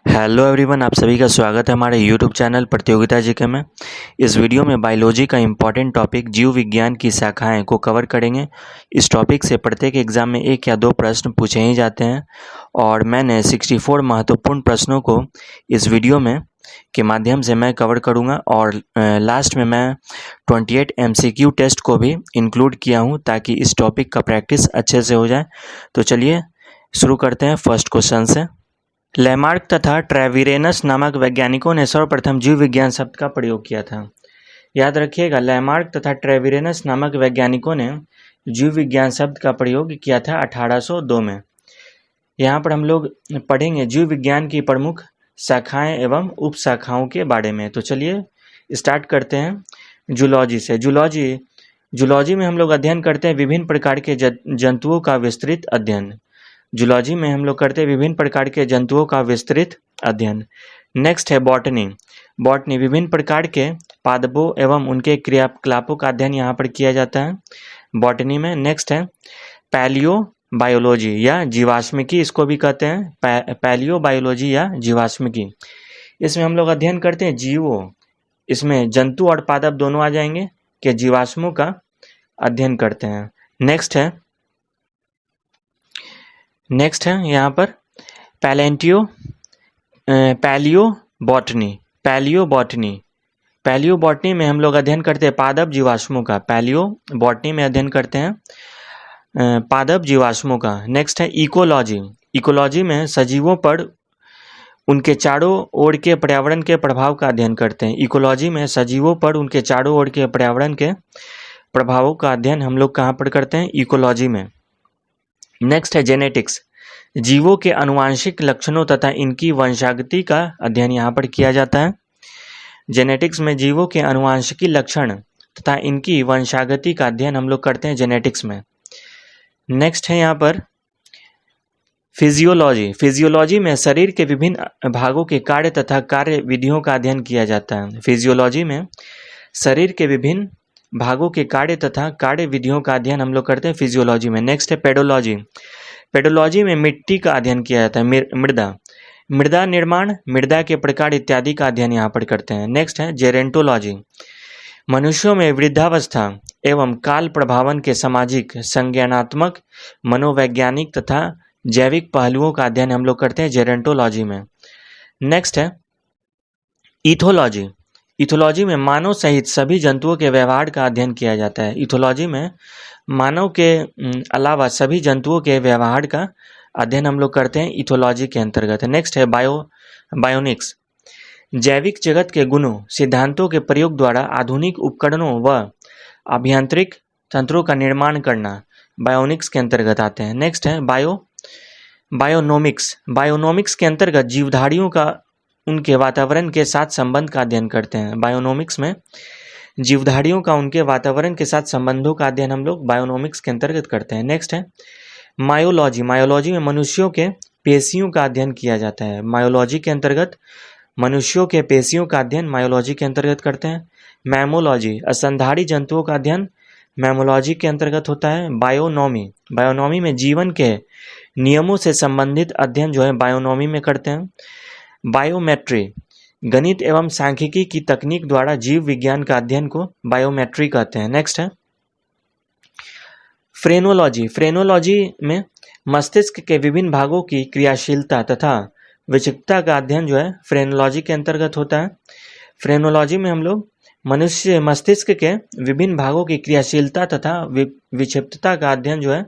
Hello everyone, आप सभी का स्वागत है हमारे यूट्यूब चैनल प्रतियोगिता जीके में। इस वीडियो में बायोलॉजी का इम्पॉर्टेंट टॉपिक जीव विज्ञान की शाखाएं को कवर करेंगे। इस टॉपिक से प्रत्येक एग्जाम में 1 या 2 प्रश्न पूछे ही जाते हैं और मैंने 64 महत्वपूर्ण प्रश्नों को इस वीडियो में के माध्यम से मैं कवर करूँगा और लास्ट में मैं 28 MCQ टेस्ट को भी इंक्लूड किया हूँ ताकि इस टॉपिक का प्रैक्टिस अच्छे से हो जाए। तो चलिए शुरू करते हैं फर्स्ट क्वेश्चन से। लैमार्क तथा ट्रेविरेनस नामक वैज्ञानिकों ने सर्वप्रथम जीव विज्ञान शब्द का प्रयोग किया था। याद रखिएगा, लैमार्क तथा ट्रेविरेनस नामक वैज्ञानिकों ने जीव विज्ञान शब्द का प्रयोग किया था 1802 में। यहाँ पर हम लोग पढ़ेंगे जीव विज्ञान की प्रमुख शाखाएं एवं उपशाखाओं के बारे में। तो चलिए स्टार्ट करते हैं जूलॉजी से। जूलॉजी में हम लोग अध्ययन करते हैं विभिन्न प्रकार के जंतुओं का विस्तृत अध्ययन। जूलॉजी में हम लोग करते हैं विभिन्न प्रकार के जंतुओं का विस्तृत अध्ययन। नेक्स्ट है बॉटनी। बॉटनी विभिन्न प्रकार के पादपों एवं उनके क्रियाकलापों का अध्ययन यहाँ पर किया जाता है बॉटनी में। नेक्स्ट है पैलियो बायोलॉजी या जीवाश्मिकी, इसको भी कहते हैं पैलियो बायोलॉजी या जीवाश्मिकी। इसमें हम लोग अध्ययन करते हैं जीवों, इसमें जंतु और पादप दोनों आ जाएंगे के जीवाश्मों का अध्ययन करते हैं। नेक्स्ट है यहाँ पर पैलियो बॉटनी में हम लोग अध्ययन करते हैं पादप जीवाश्मों का। पैलियो बॉटनी में अध्ययन करते हैं पादप जीवाश्मों का। नेक्स्ट है इकोलॉजी में सजीवों पर उनके चारों ओर के पर्यावरण के प्रभाव का अध्ययन करते हैं। इकोलॉजी में सजीवों पर उनके चारों ओर के पर्यावरण के प्रभावों का अध्ययन हम लोग कहाँ पर करते हैं? इकोलॉजी में। नेक्स्ट है जेनेटिक्स। जीवों के आनुवांशिक लक्षणों तथा इनकी वंशागति का अध्ययन यहाँ पर किया जाता है। जेनेटिक्स में जीवों के आनुवांशिकी लक्षण तथा इनकी वंशागति का अध्ययन हम लोग करते हैं जेनेटिक्स में। नेक्स्ट है यहाँ पर फिजियोलॉजी में शरीर के विभिन्न भागों के कार्य तथा कार्य विधियों का अध्ययन किया जाता है। फिजियोलॉजी में शरीर के विभिन्न भागों के कार्य तथा कार्य विधियों का अध्ययन हम लोग करते हैं फिजियोलॉजी में। नेक्स्ट है पेडोलॉजी में मिट्टी का अध्ययन किया जाता है। मृदा निर्माण, मृदा के प्रकार इत्यादि का अध्ययन यहाँ पर करते हैं। नेक्स्ट है जेरेंटोलॉजी। मनुष्यों में वृद्धावस्था एवं काल प्रभावन के सामाजिक, संज्ञानात्मक, मनोवैज्ञानिक तथा जैविक पहलुओं का अध्ययन हम लोग करते हैं जेरेंटोलॉजी में। नेक्स्ट है इथोलॉजी में मानव सहित सभी जंतुओं के व्यवहार का अध्ययन किया जाता है। इथोलॉजी में मानव के अलावा सभी जंतुओं के व्यवहार का अध्ययन हम लोग करते हैं इथोलॉजी के अंतर्गत। नेक्स्ट है बायोनिक्स। जैविक जगत के गुणों, सिद्धांतों के प्रयोग द्वारा आधुनिक उपकरणों व अभियांत्रिक तंत्रों का निर्माण करना बायोनिक्स के अंतर्गत आते हैं। नेक्स्ट है बायोनोमिक्स के अंतर्गत जीवधारियों का उनके वातावरण के साथ संबंध का अध्ययन करते हैं। बायोनोमिक्स में जीवधारियों का उनके वातावरण के साथ संबंधों का अध्ययन हम लोग बायोनोमिक्स के अंतर्गत करते हैं। नेक्स्ट है मायोलॉजी में मनुष्यों के पेशियों का अध्ययन किया जाता है। मायोलॉजी के अंतर्गत मनुष्यों के पेशियों का अध्ययन मायोलॉजी के अंतर्गत करते हैं। मैमोलॉजी, स्तनधारी जंतुओं का अध्ययन मैमोलॉजी के अंतर्गत होता है। बायोनॉमी में जीवन के नियमों से संबंधित अध्ययन जो है बायोनॉमी में करते हैं। बायोमेट्री, गणित एवं सांख्यिकी की तकनीक द्वारा जीव विज्ञान का अध्ययन को बायोमेट्री कहते हैं। नेक्स्ट है फ्रेनोलॉजी में मस्तिष्क के विभिन्न भागों की क्रियाशीलता तथा विचित्रता का अध्ययन जो है फ्रेनोलॉजी के अंतर्गत होता है। फ्रेनोलॉजी में हम लोग मनुष्य मस्तिष्क के विभिन्न भागों की क्रियाशीलता तथा विक्षिप्तता का अध्ययन जो है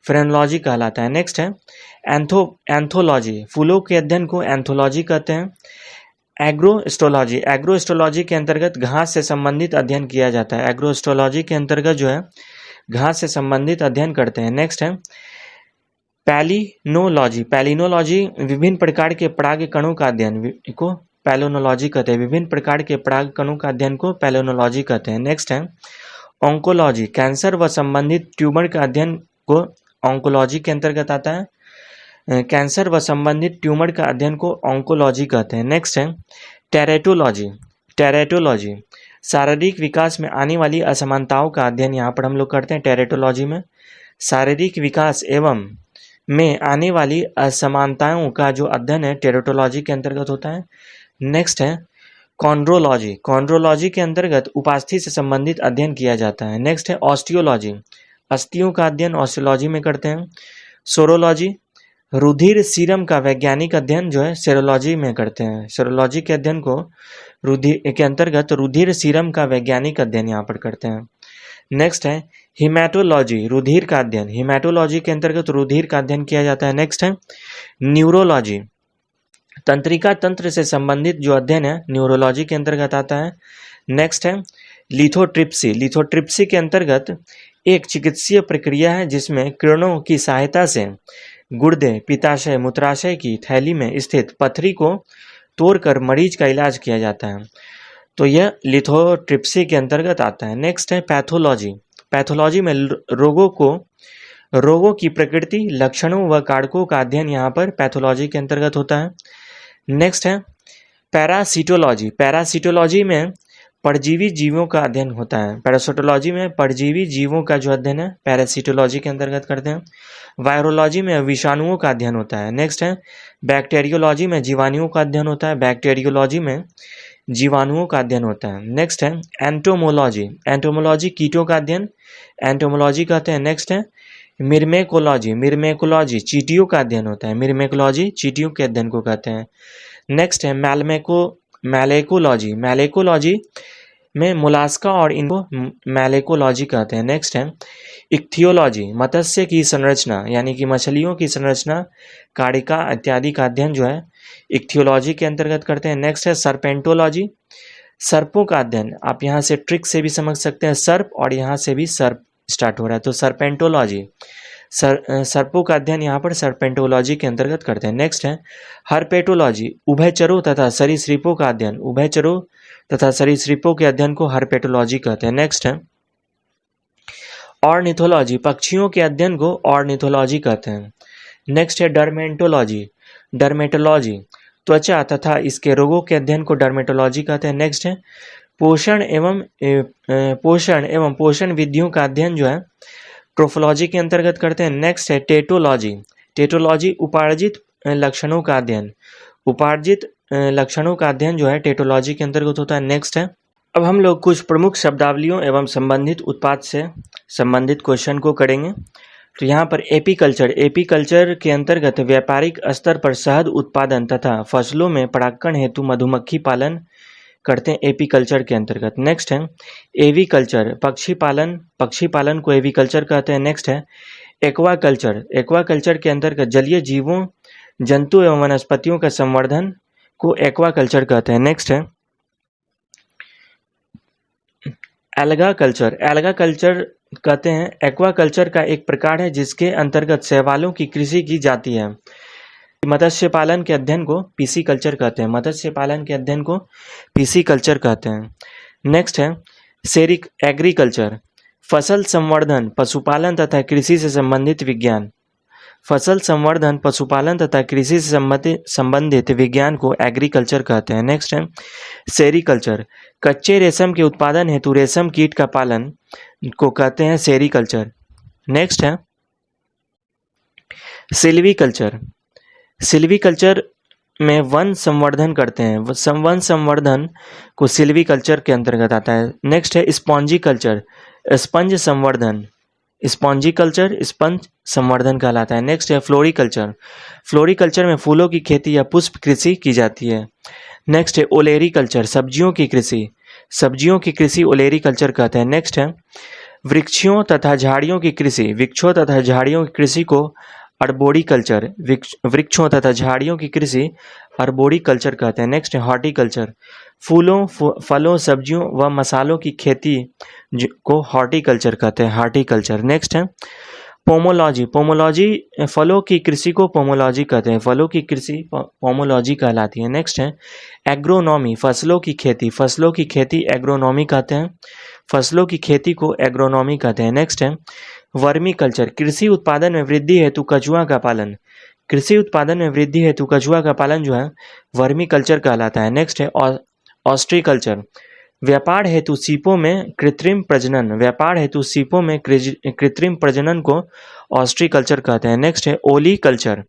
फ्रेनोलॉजी कहलाता है। नेक्स्ट है एंथोलॉजी, फूलों के अध्ययन को एंथोलॉजी कहते हैं। एग्रोस्टोलॉजी के अंतर्गत घास से संबंधित अध्ययन किया जाता है। एग्रोस्टोलॉजी के अंतर्गत जो है घास से संबंधित अध्ययन करते हैं। नेक्स्ट है पैलिनोलॉजी विभिन्न प्रकार के पराग कणों का अध्ययन को पैलिनोलॉजी कहते हैं। विभिन्न प्रकार के पराग कणों का अध्ययन को पैलिनोलॉजी कहते हैं। नेक्स्ट है ऑन्कोलॉजी, कैंसर व संबंधित ट्यूमर का अध्ययन को ऑन्कोलॉजी के अंतर्गत आता है। कैंसर व संबंधित ट्यूमर का अध्ययन को ऑन्कोलॉजी कहते हैं। नेक्स्ट है टेरेटोलॉजी, शारीरिक विकास में आने वाली असमानताओं का अध्ययन यहाँ पर हम लोग करते हैं टेरेटोलॉजी में। शारीरिक विकास एवं में आने वाली असमानताओं का जो अध्ययन है टेरोटोलॉजी के अंतर्गत होता है। नेक्स्ट है कॉन्ड्रोलॉजी। कॉन्ड्रोलॉजी के अंतर्गत उपास्थि से संबंधित अध्ययन किया जाता है। नेक्स्ट है ऑस्टियोलॉजी। अस्थियों का अध्ययन ऑस्टियोलॉजी में करते हैं। सोरोलॉजी, रुधिर सीरम का वैज्ञानिक अध्ययन जो है सेरोलॉजी में करते हैं। सेरोलॉजी के अध्ययन को रुधिर के अंतर्गत रुधिर सीरम का वैज्ञानिक अध्ययन यहाँ पर करते हैं। नेक्स्ट है हिमैटोलॉजी, रुधिर का अध्ययन। हिमैटोलॉजी के अंतर्गत रुधिर का अध्ययन किया जाता है। नेक्स्ट है न्यूरोलॉजी, तंत्रिका तंत्र से संबंधित जो अध्ययन है न्यूरोलॉजी के अंतर्गत आता है। नेक्स्ट है लिथोट्रिप्सी। लिथोट्रिप्सी के अंतर्गत एक चिकित्सीय प्रक्रिया है जिसमें किरणों की सहायता से गुर्दे, पित्ताशय, मूत्राशय की थैली में स्थित पथरी को तोड़कर मरीज का इलाज किया जाता है। तो यह लिथोट्रिप्सी के अंतर्गत आता है। नेक्स्ट है पैथोलॉजी। पैथोलॉजी में रोगों की प्रकृति, लक्षणों व कारकों का अध्ययन यहाँ पर पैथोलॉजी के अंतर्गत होता है। नेक्स्ट है पैरासिटोलॉजी। पैरासिटोलॉजी में परजीवी जीवों का अध्ययन होता है। पैरासिटोलॉजी में परजीवी जीवों का जो अध्ययन है पैरासिटोलॉजी के अंतर्गत करते हैं। वायरोलॉजी में विषाणुओं का अध्ययन होता है। नेक्स्ट है बैक्टीरियोलॉजी में जीवाणुओं का अध्ययन होता है। बैक्टीरियोलॉजी में जीवाणुओं का अध्ययन होता है। नेक्स्ट है एंटोमोलॉजी। एंटोमोलॉजी कीटों का अध्ययन एंटोमोलॉजी कहते हैं। नेक्स्ट है मिर्मेकोलॉजी। मिर्मेकोलॉजी चींटियों का अध्ययन होता है। मिर्मेकोलॉजी चींटियों के अध्ययन को कहते हैं। नेक्स्ट है मैलेकोलॉजी। मैलेकोलॉजी में मोलास्का और इनको मैलेकोलॉजी कहते हैं। नेक्स्ट है इक्थियोलॉजी, मत्स्य की संरचना यानी कि मछलियों की संरचना, काड़िका इत्यादि का अध्ययन जो है इक्थियोलॉजी के अंतर्गत करते हैं। नेक्स्ट है सर्पेंटोलॉजी, सर्पों का अध्ययन। आप यहाँ से ट्रिक से भी समझ सकते हैं सर्प, और यहाँ से भी सर्प स्टार्ट हो रहा है तो सर्पेंटोलॉजी, सर्पों का अध्ययन यहाँ पर सर्पेंटोलॉजी के अंतर्गत करते हैं। नेक्स्ट है हर्पेटोलॉजी, उभयचरों तथा सरीसृपों का अध्ययन। उभयचरों तथा सरीसृपों के अध्ययन को हर्पेटोलॉजी कहते हैं। नेक्स्ट है ऑर्निथोलॉजी, पक्षियों के अध्ययन को ऑर्निथोलॉजी कहते हैं। नेक्स्ट है डर्मेटोलॉजी। डर्मेटोलॉजी त्वचा तथा इसके रोगों के अध्ययन को डर्मेटोलॉजी कहते हैं। नेक्स्ट है पोषण एवं पोषण विधियों का अध्ययन जो है ट्रोफोलॉजी के अंतर्गत करते हैं। नेक्स्ट है टेटोलॉजी। टेटोलॉजी उपार्जित लक्षणों का अध्ययन। उपार्जित लक्षणों का अध्ययन जो है टेटोलॉजी के अंतर्गत होता है। नेक्स्ट है अब हम लोग कुछ प्रमुख शब्दावलियों एवं संबंधित उत्पाद से संबंधित क्वेश्चन को करेंगे। तो यहाँ पर एपीकल्चर, एपीकल्चर के अंतर्गत व्यापारिक स्तर पर शहद उत्पादन तथा फसलों में परागण हेतु मधुमक्खी पालन करते हैं एपीकल्चर के अंतर्गत। नेक्स्ट है एवीकल्चर, पक्षी पालन को एवीकल्चर कहते हैं। नेक्स्ट है एक्वाकल्चर। एक्वाकल्चर के अंतर्गत जलीय जीवों, जंतु एवं वनस्पतियों का संवर्धन को एक्वाकल्चर कहते हैं। नेक्स्ट है एल्गा कल्चर। एल्गा कल्चर कहते हैं एक्वाकल्चर का एक प्रकार है जिसके अंतर्गत शैवालों की कृषि की जाती है। मत्स्य पालन के अध्ययन को पीसी कल्चर कहते हैं। मत्स्य पालन के अध्ययन को पीसी कल्चर कहते हैं। नेक्स्ट है सेरिक एग्रीकल्चर, फसल संवर्धन, पशुपालन तथा कृषि से संबंधित विज्ञान। फसल संवर्धन, पशुपालन तथा कृषि से संबंधित विज्ञान को एग्रीकल्चर कहते हैं। नेक्स्ट है सेरिकल्चर, कच्चे रेशम के उत्पादन हेतु रेशम कीट का पालन को कहते हैं सेरिकल्चर। नेक्स्ट है सिल्वीकल्चर। सिल्वीकल्चर में वन संवर्धन करते हैं। वन संवर्धन को सिल्वीकल्चर के अंतर्गत आता है। नेक्स्ट है स्पॉन्जी कल्चर, स्पंज संवर्धन। स्पॉन्जी कल्चर स्पंज संवर्धन कहलाता है। नेक्स्ट है फ्लोरिकल्चर। फ्लोरिकल्चर में फूलों की खेती या पुष्प कृषि की जाती है। नेक्स्ट है ओलेरीकल्चर, सब्जियों की कृषि। सब्जियों की कृषि ओलेरीकल्चर कहते हैं। नेक्स्ट है वृक्षों तथा झाड़ियों की कृषि। वृक्षों तथा झाड़ियों की कृषि को अर्बोरिकल्चर, वृक्षों तथा झाड़ियों की कृषि अर्बोरिकल्चर कहते हैं। नेक्स्ट है हॉर्टिकल्चर, फूलों, फलों, सब्जियों व मसालों की खेती को हॉर्टिकल्चर कहते हैं, हॉर्टिकल्चर। नेक्स्ट है पोमोलॉजी। पोमोलॉजी फलों की कृषि को पोमोलॉजी कहते हैं। फलों की कृषि पोमोलॉजी कहलाती है। नेक्स्ट है एग्रोनॉमी, फसलों की खेती। फसलों की खेती एग्रोनॉमी कहते हैं। फसलों की खेती को एग्रोनॉमी कहते हैं। नेक्स्ट है वर्मी कल्चर, कृषि उत्पादन में वृद्धि हेतु कछुआ का पालन। कृषि उत्पादन में वृद्धि हेतु कछुआ का पालन जो है वर्मी कल्चर कहलाता है। नेक्स्ट है ऑस्ट्रीकल्चर, व्यापार हेतु सीपों में कृत्रिम प्रजनन, व्यापार हेतु सीपों में कृत्रिम प्रजनन को ऑस्ट्रीकल्चर कहते हैं। नेक्स्ट है ओली कल्चर,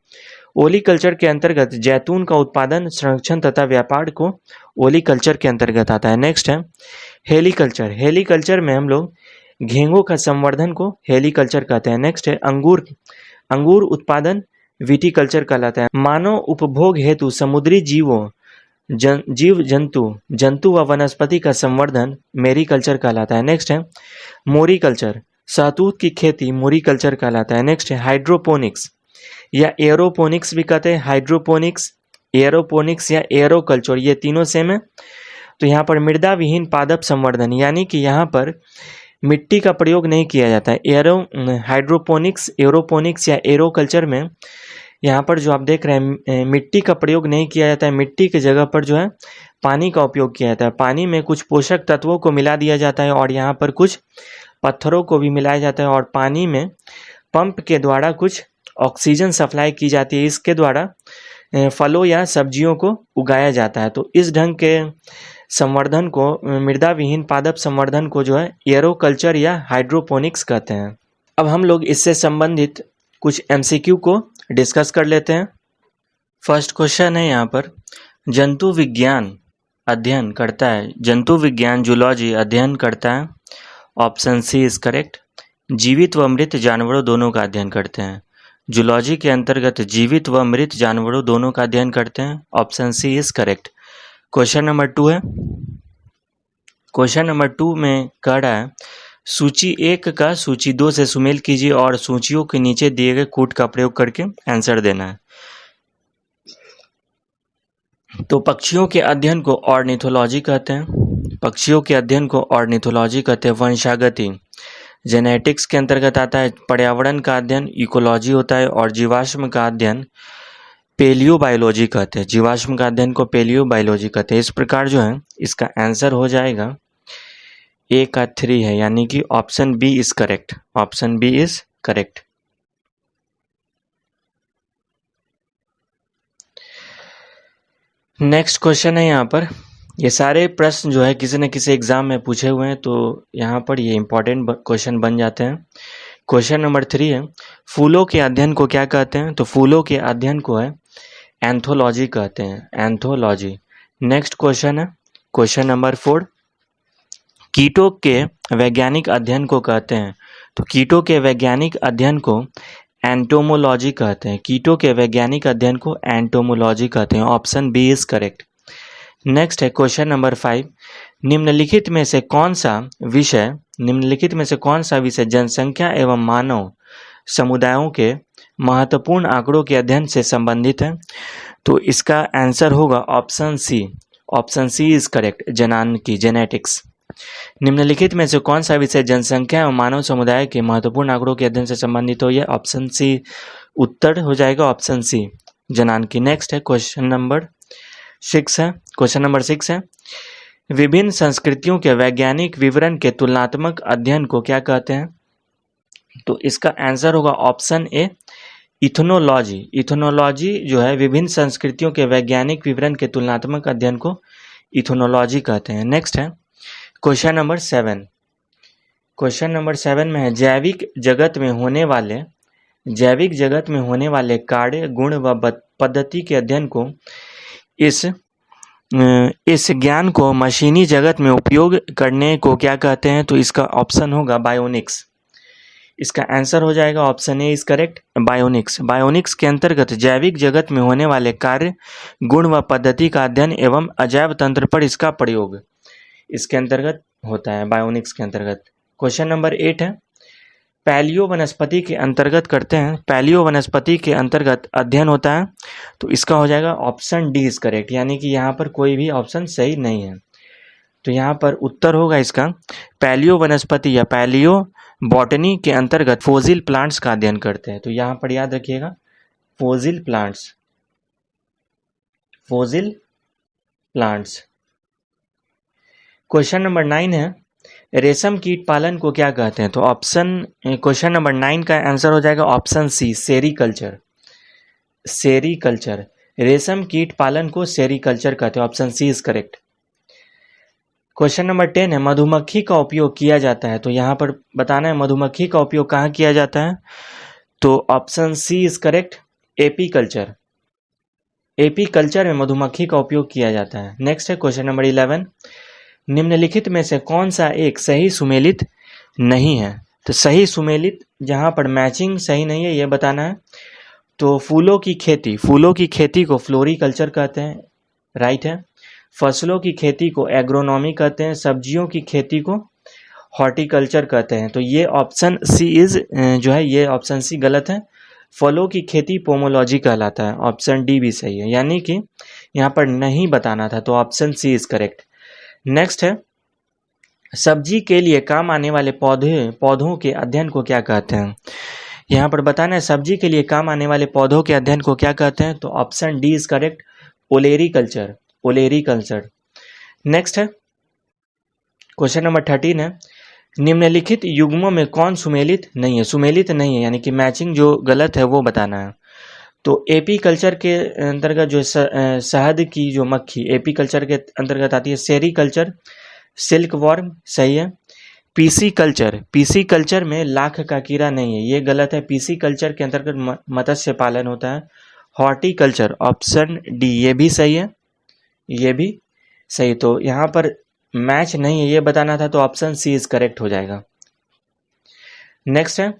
ओली कल्चर के अंतर्गत जैतून का उत्पादन, संरक्षण तथा व्यापार को ओली कल्चर के अंतर्गत आता है। नेक्स्ट है हेलीकल्चर, हेलीकल्चर में हम लोग घेंगों का संवर्धन को हेलीकल्चर कहते हैं। नेक्स्ट है अंगूर, अंगूर उत्पादन विटीकल्चर कहलाता है। मानव उपभोग हेतु समुद्री जीवों जीव जंतु जंतु व वनस्पति का संवर्धन मेरीकल्चर कहलाता है। नेक्स्ट है मोरीकल्चर, शहतूत की खेती मोरीकल्चर कहलाता है। नेक्स्ट है हाइड्रोपोनिक्स या एरोपोनिक्स भी कहते हैं, हाइड्रोपोनिक्स, एरोपोनिक्स या एरोकल्चर, ये तीनों सेम है। तो यहाँ पर मृदा विहीन पादप संवर्धन, यानी कि यहाँ पर मिट्टी का प्रयोग नहीं किया जाता है। हाइड्रोपोनिक्स, एरोपोनिक्स या एरोकल्चर में यहाँ पर जो आप देख रहे हैं मिट्टी का प्रयोग नहीं किया जाता है, मिट्टी की जगह पर जो है पानी का उपयोग किया जाता है। पानी में कुछ पोषक तत्वों को मिला दिया जाता है और यहाँ पर कुछ पत्थरों को भी मिलाया जाता है और पानी में पंप के द्वारा कुछ ऑक्सीजन सप्लाई की जाती है, इसके द्वारा फलों या सब्जियों को उगाया जाता है। तो इस ढंग के संवर्धन को, मृदा विहीन पादप संवर्धन को जो है एरोकल्चर या हाइड्रोपोनिक्स कहते हैं। अब हम लोग इससे संबंधित कुछ एमसीक्यू को डिस्कस कर लेते हैं। फर्स्ट क्वेश्चन है यहाँ पर, जंतु विज्ञान अध्ययन करता है, जंतु विज्ञान जूलॉजी अध्ययन करता है। Option C is correct. जीवित व मृत जानवरों दोनों का अध्ययन करते हैं, जूलॉजी के अंतर्गत जीवित व मृत जानवरों दोनों का अध्ययन करते हैं। Option C is correct. Question number 2 है, क्वेश्चन नंबर 2 में कह रहा है सूची 1 का सूची 2 से सुमेल कीजिए और सूचियों के नीचे दिए गए कूट का प्रयोग करके आंसर देना है। तो पक्षियों के अध्ययन को ऑर्निथोलॉजी कहते हैं, पक्षियों के अध्ययन को ऑर्निथोलॉजी कहते हैं। वंशागति जेनेटिक्स के अंतर्गत आता है। पर्यावरण का अध्ययन इकोलॉजी होता है और जीवाश्म का अध्ययन पेलियोबायोलॉजी कहते हैं, जीवाश्म का अध्ययन को पेलियोबायोलॉजी कहते हैं। इस प्रकार जो है इसका आंसर हो जाएगा ए का 3 है, यानी कि option B is correct, option B is correct. Next question है यहाँ पर, ये सारे प्रश्न जो है किसी न किसी एग्जाम में पूछे हुए हैं, तो यहाँ पर ये इंपॉर्टेंट क्वेश्चन बन जाते हैं। क्वेश्चन नंबर 3 है, फूलों के अध्ययन को क्या कहते हैं? तो फूलों के अध्ययन को है एंथोलॉजी कहते हैं, एंथोलॉजी। नेक्स्ट क्वेश्चन है क्वेश्चन नंबर 4, कीटों के वैज्ञानिक अध्ययन को कहते हैं? तो कीटों के वैज्ञानिक अध्ययन को एंटोमोलॉजी कहते हैं, कीटों के वैज्ञानिक अध्ययन को एंटोमोलॉजी कहते हैं। Option B is correct. Next है क्वेश्चन नंबर 5, निम्नलिखित में से कौन सा विषय जनसंख्या एवं मानव समुदायों के महत्वपूर्ण आंकड़ों के अध्ययन से संबंधित है? तो इसका आंसर होगा option C, option C is correct, जनानकी, जेनेटिक्स। निम्नलिखित में से कौन सा विषय जनसंख्या एवं मानव समुदाय के महत्वपूर्ण आंकड़ों के अध्ययन से संबंधित हो? यह ऑप्शन सी उत्तर हो जाएगा, ऑप्शन सी, जनानकी। नेक्स्ट है क्वेश्चन नंबर 6 है, क्वेश्चन नंबर 6 है, विभिन्न संस्कृतियों के वैज्ञानिक विवरण के तुलनात्मक अध्ययन को क्या कहते हैं? तो इसका आंसर होगा ऑप्शन ए, इथनोलॉजी। इथनोलॉजी जो है विभिन्न संस्कृतियों के वैज्ञानिक विवरण के तुलनात्मक अध्ययन को इथनोलॉजी कहते हैं। नेक्स्ट है क्वेश्चन नंबर 7, क्वेश्चन नंबर 7 में है, जैविक जगत में होने वाले कार्य, गुण व पद्धति के अध्ययन को इस ज्ञान को मशीनी जगत में उपयोग करने को क्या कहते हैं? तो इसका ऑप्शन होगा बायोनिक्स। इसका आंसर हो जाएगा option A is correct, bionics. Bionics के अंतर्गत जैविक जगत में होने वाले कार्य, गुण व पद्धति का अध्ययन एवं अजैव तंत्र पर इसका प्रयोग इसके अंतर्गत होता है, बायोनिक्स के अंतर्गत। क्वेश्चन नंबर 8 है, पैलियो वनस्पति के अंतर्गत करते हैं, पैलियो वनस्पति के अंतर्गत अध्ययन होता है, तो इसका हो जाएगा ऑप्शन डी इज करेक्ट, यानी कि यहाँ पर कोई भी ऑप्शन सही नहीं है। तो यहाँ पर उत्तर होगा इसका पैलियो वनस्पति या पैलियो बॉटनी के अंतर्गत फोसिल प्लांट्स का अध्ययन करते हैं। तो यहाँ पर याद रखिएगा fossil plants, fossil plants. Question number 9 है, रेशम कीट पालन को क्या कहते हैं? तो क्वेश्चन नंबर 9 का आंसर हो जाएगा ऑप्शन सी, सेरीकल्चर, सेरीकल्चर। रेशम कीट पालन को सेरीकल्चर कहते हैं, option C is correct. Question number 10 है मधुमक्खी का उपयोग किया जाता है, तो यहाँ पर बताना है मधुमक्खी का उपयोग कहाँ किया जाता है। तो option C is correct, apiculture. Apiculture में मधुमक्खी का उपयोग किया जाता है। नेक्स्ट है क्वेश्चन नंबर 11, निम्नलिखित में से कौन सा एक सही सुमेलित नहीं है। तो सही सुमेलित जहाँ पर मैचिंग सही नहीं है ये बताना है। तो फूलों की खेती को फ्लोरिकल्चर कहते हैं, राइट है। फसलों की खेती को एग्रोनॉमी कहते हैं, सब्जियों की खेती को हॉर्टिकल्चर कहते हैं। तो ये ऑप्शन सी इज जो है ये ऑप्शन सी गलत है। फलों की खेती पोमोलॉजी कहलाता है, ऑप्शन डी भी सही है, यानी कि यहाँ पर नहीं बताना था, तो option C is correct. Next है सब्जी के लिए काम आने वाले पौधों के अध्ययन को क्या कहते हैं। यहाँ पर बताना है सब्जी के लिए काम आने वाले पौधों के अध्ययन को क्या कहते हैं। तो option D is correct, olericulture. Next है क्वेश्चन नंबर 13 है निम्नलिखित युग्मों में कौन सुमेलित नहीं है। सुमेलित नहीं है यानी कि मैचिंग जो गलत है वो बताना है। तो एपी कल्चर के अंतर्गत जो शहद की जो मक्खी एपी कल्चर के अंतर्गत आती है। सेरीकल्चर, सिल्क वॉर्म सही है। पीसी कल्चर में लाख का कीड़ा नहीं है, ये गलत है। पीसी कल्चर के अंतर्गत मत्स्य पालन होता है। हॉर्टिकल्चर ऑप्शन डी ये भी सही है, ये भी सही। तो यहाँ पर मैच नहीं है ये बताना था, तो ऑप्शन सी इज करेक्ट हो जाएगा। नेक्स्ट है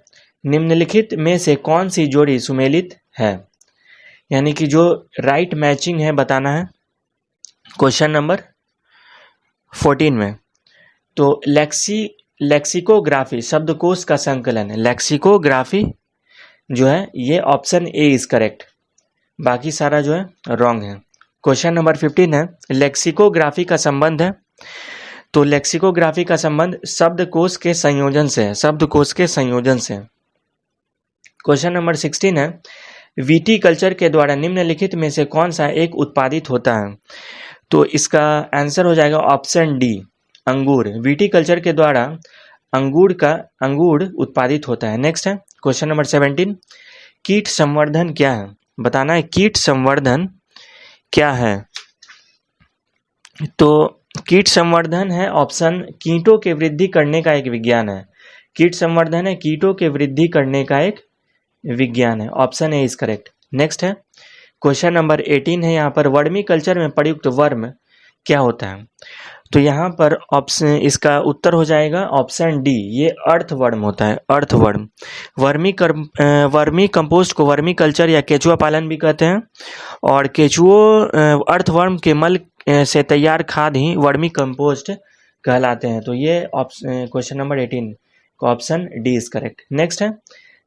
निम्नलिखित में से कौन सी जोड़ी सुमेलित है, यानी कि जो राइट मैचिंग है बताना है क्वेश्चन नंबर 14 में। तो लेक्सिकोग्राफी शब्दकोश का संकलन है। लेक्सिकोग्राफी जो है ये ऑप्शन ए इज करेक्ट, बाकी सारा जो है रॉन्ग है। क्वेश्चन नंबर 15 है लेक्सिकोग्राफी का संबंध है। तो लेक्सिकोग्राफी का संबंध शब्दकोश के संयोजन से है, शब्दकोश के संयोजन से। क्वेश्चन नंबर 16 है विटीकल्चर के द्वारा निम्नलिखित में से कौन सा एक उत्पादित होता है। तो इसका आंसर हो जाएगा ऑप्शन डी, अंगूर। विटीकल्चर के द्वारा अंगूर उत्पादित होता है। नेक्स्ट है क्वेश्चन नंबर 17, कीट संवर्धन क्या है, बताना है कीट संवर्धन क्या है। तो कीट संवर्धन है ऑप्शन कीटों के वृद्धि करने का एक विज्ञान है। कीट संवर्धन है कीटों के वृद्धि करने का एक विज्ञान है, option A is correct. Next है क्वेश्चन नंबर 18 है यहाँ पर वर्मी कल्चर में प्रयुक्त वर्म क्या होता है। तो यहाँ पर ऑप्शन इसका उत्तर हो जाएगा ऑप्शन डी, ये अर्थवर्म होता है, अर्थवर्म। वर्मी कंपोस्ट को वर्मी कल्चर या केचुआ पालन भी कहते हैं, और अर्थवर्म के मल से तैयार खाद ही वर्मी कंपोस्ट कहलाते हैं। तो ये क्वेश्चन नंबर 18 का option D is correct. Next है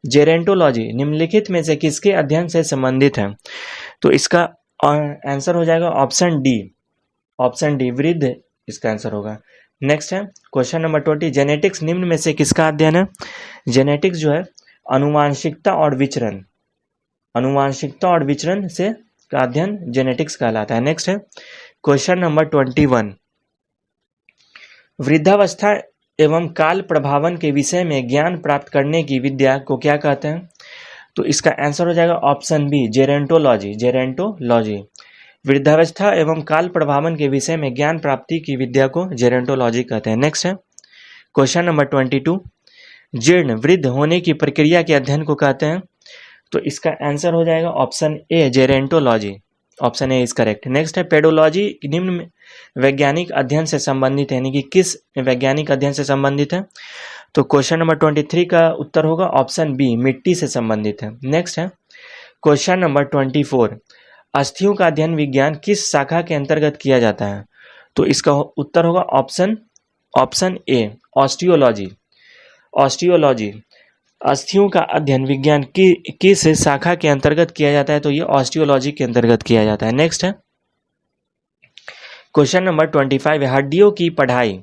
जेरेंटोलॉजी निम्नलिखित में से किसके अध्ययन से संबंधित है। तो इसका आंसर हो जाएगा ऑप्शन डी वृद्ध इसका आंसर होगा। नेक्स्ट है क्वेश्चन नंबर 20, जेनेटिक्स निम्न में से किसका अध्ययन है। जेनेटिक्स जो है अनुवांशिकता और विचरण से का अध्ययन जेनेटिक्स कहलाता है। नेक्स्ट है क्वेश्चन नंबर 21, वृद्धावस्था एवं काल प्रभावन के विषय में ज्ञान प्राप्त करने की विद्या को क्या कहते हैं। तो इसका आंसर हो जाएगा ऑप्शन बी, जेरेंटोलॉजी। वृद्धावस्था एवं काल प्रभावन के विषय में ज्ञान प्राप्ति की विद्या को जेरेंटोलॉजी कहते हैं। नेक्स्ट है क्वेश्चन नंबर 22, जीर्ण वृद्ध होने की प्रक्रिया के अध्ययन को कहते हैं। तो इसका आंसर हो जाएगा option A, gerontology, option A is correct. Next है पेडोलॉजी निम्न वैज्ञानिक अध्ययन से संबंधित है, यानी कि किस वैज्ञानिक अध्ययन से संबंधित है। तो क्वेश्चन नंबर 23 का उत्तर होगा ऑप्शन बी, मिट्टी से संबंधित है। नेक्स्ट है क्वेश्चन नंबर 24, अस्थियों का अध्ययन विज्ञान किस शाखा के अंतर्गत किया जाता है। तो इसका उत्तर होगा ऑप्शन ए, ऑस्टियोलॉजी। अस्थियों का अध्ययन विज्ञान किस शाखा के अंतर्गत किया जाता है। तो ये ऑस्टियोलॉजी के अंतर्गत किया जाता है। नेक्स्ट है क्वेश्चन नंबर 25, हड्डियों की पढ़ाई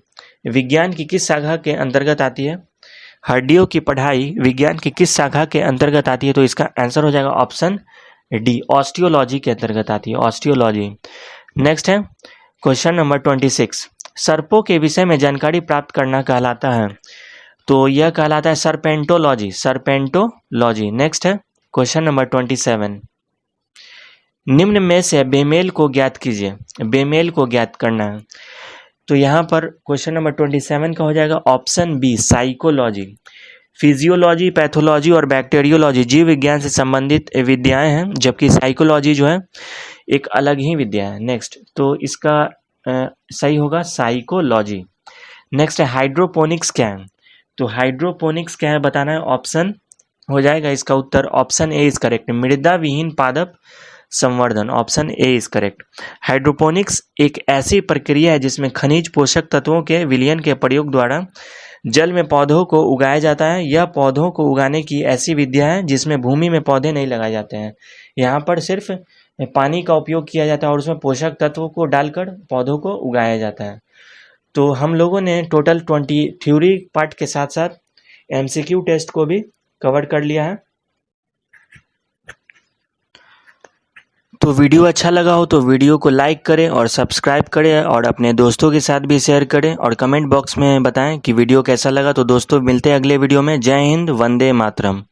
विज्ञान की किस शाखा के अंतर्गत आती है। हड्डियों की पढ़ाई विज्ञान की किस शाखा के अंतर्गत आती है। तो इसका आंसर हो जाएगा ऑप्शन डी, ऑस्टियोलॉजी के अंतर्गत आती है, ऑस्टियोलॉजी। नेक्स्ट है क्वेश्चन नंबर 26, सर्पों के विषय में जानकारी प्राप्त करना कहलाता है। तो यह कहलाता है सर्पेंटोलॉजी। नेक्स्ट है क्वेश्चन नंबर 27, निम्न में से बेमेल को ज्ञात कीजिए। बेमेल को ज्ञात करना है। तो यहाँ पर क्वेश्चन नंबर 27 का हो जाएगा option B psychology. Physiology, pathology और बैक्टीरियोलॉजी जीव विज्ञान से संबंधित विद्याएं हैं, जबकि साइकोलॉजी जो है एक अलग ही विद्या है। नेक्स्ट, तो इसका सही होगा साइकोलॉजी। नेक्स्ट है हाइड्रोपोनिक्स क्या है? तो हाइड्रोपोनिक्स क्या है बताना है, ऑप्शन हो जाएगा इसका उत्तर ऑप्शन ए इज करेक्ट, मृदा विहीन पादप संवर्धन, option A is correct. Hydroponics एक ऐसी प्रक्रिया है जिसमें खनिज पोषक तत्वों के विलयन के प्रयोग द्वारा जल में पौधों को उगाया जाता है। यह पौधों को उगाने की ऐसी विद्या है जिसमें भूमि में पौधे नहीं लगाए जाते हैं। यहाँ पर सिर्फ पानी का उपयोग किया जाता है और उसमें पोषक तत्वों को डालकर पौधों को उगाया जाता है। तो हम लोगों ने टोटल 20 थ्योरी पार्ट के साथ साथ MCQ टेस्ट को भी कवर कर लिया है। तो वीडियो अच्छा लगा हो तो वीडियो को लाइक करें और सब्सक्राइब करें और अपने दोस्तों के साथ भी शेयर करें और कमेंट बॉक्स में बताएं कि वीडियो कैसा लगा। तो दोस्तों मिलते हैं अगले वीडियो में। जय हिंद, वंदे मातरम।